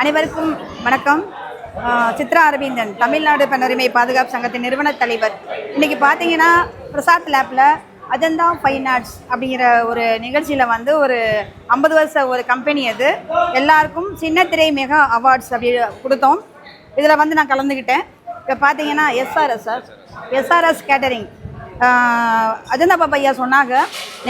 அனைவருக்கும் வணக்கம். சித்ரா அரவிந்தன், தமிழ்நாடு பெண்ணுரிமை பாதுகாப்பு சங்கத்தின் நிறுவன தலைவர். இன்றைக்கி பார்த்தீங்கன்னா பிரசாத் லேப்பில் அஜந்தா ஃபைன் ஆர்ட்ஸ் அப்படிங்கிற ஒரு நிகழ்ச்சியில் வந்து ஒரு 50 வருஷ ஒரு கம்பெனி அது எல்லாருக்கும் சின்னத்திரை மெகா அவார்ட்ஸ் அப்படி கொடுத்தோம். இதில் வந்து நான் கலந்துக்கிட்டேன். இப்போ பார்த்தீங்கன்னா எஸ்ஆர்எஸ் கேட்டரிங் அஜந்தா பாப்பையா சொன்னாங்க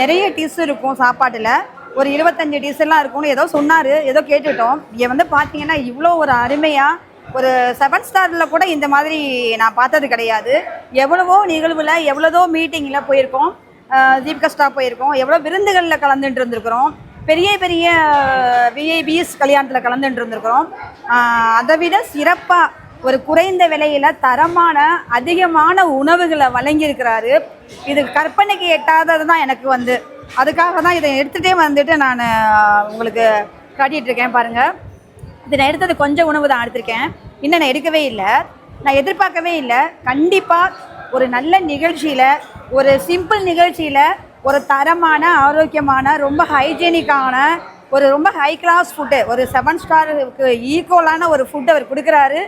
நிறைய டிஷ் இருக்கும் சாப்பாட்டில், ஒரு 25 டிஷ்ஷெல்லாம் இருக்கும்னு ஏதோ சொன்னார். ஏதோ கேட்டுட்டோம். இங்கே வந்து பார்த்தீங்கன்னா இவ்வளோ ஒரு அருமையாக ஒரு 7 ஸ்டாரில் கூட இந்த மாதிரி நான் பார்த்தது கிடையாது. எவ்வளவோ நிகழ்வில் எவ்வளோதோ மீட்டிங்கில் போயிருக்கோம், தீபிகா போயிருக்கோம், எவ்வளோ விருந்துகளில் கலந்துட்டு இருந்திருக்கிறோம், பெரிய பெரிய விஐபிஎஸ் கல்யாணத்தில் கலந்துட்டு இருந்திருக்கிறோம். அதை விட சிறப்பாக ஒரு குறைந்த விலையில் தரமான அதிகமான உணவுகளை வழங்கியிருக்கிறாரு. இது கற்பனைக்கு எட்டாதது தான் எனக்கு வந்து. அதுக்காக தான் இதை எடுத்துகிட்டே வந்துட்டு நான் உங்களுக்கு காட்டிகிட்ருக்கேன். பாருங்கள், இது நான் எடுத்தது கொஞ்சம் உணவு தான் எடுத்திருக்கேன், இன்னும் நான் எடுக்கவே இல்லை. நான் எதிர்பார்க்கவே இல்லை. கண்டிப்பாக ஒரு நல்ல நிகழ்ச்சியில், ஒரு சிம்பிள் நிகழ்ச்சியில் ஒரு தரமான ஆரோக்கியமான ரொம்ப ஹைஜீனிக்கான ஒரு ரொம்ப ஹை கிளாஸ் ஃபுட்டு, ஒரு 7 ஸ்டாருக்கு ஈக்குவலான ஒரு ஃபுட்டு அவர் கொடுக்குறாரு.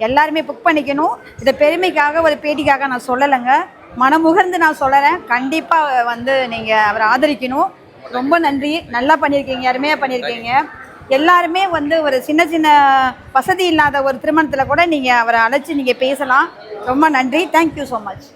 எல்லாருமே புக் பண்ணிக்கணும். இதை பெருமைக்காக ஒரு பேட்டிக்காக நான் சொல்லலைங்க, மனமுகர்ந்து நான் சொல்கிறேன். கண்டிப்பாக வந்து நீங்கள் அவரை ஆதரிக்கணும். ரொம்ப நன்றி, நல்லா பண்ணியிருக்கீங்க, அருமையாக பண்ணியிருக்கீங்க. எல்லாருமே வந்து ஒரு சின்ன சின்ன வசதி இல்லாத ஒரு திருமணத்தில் கூட நீங்கள் அவரை அழைச்சி நீங்கள் பேசலாம். ரொம்ப நன்றி. Thank you so much.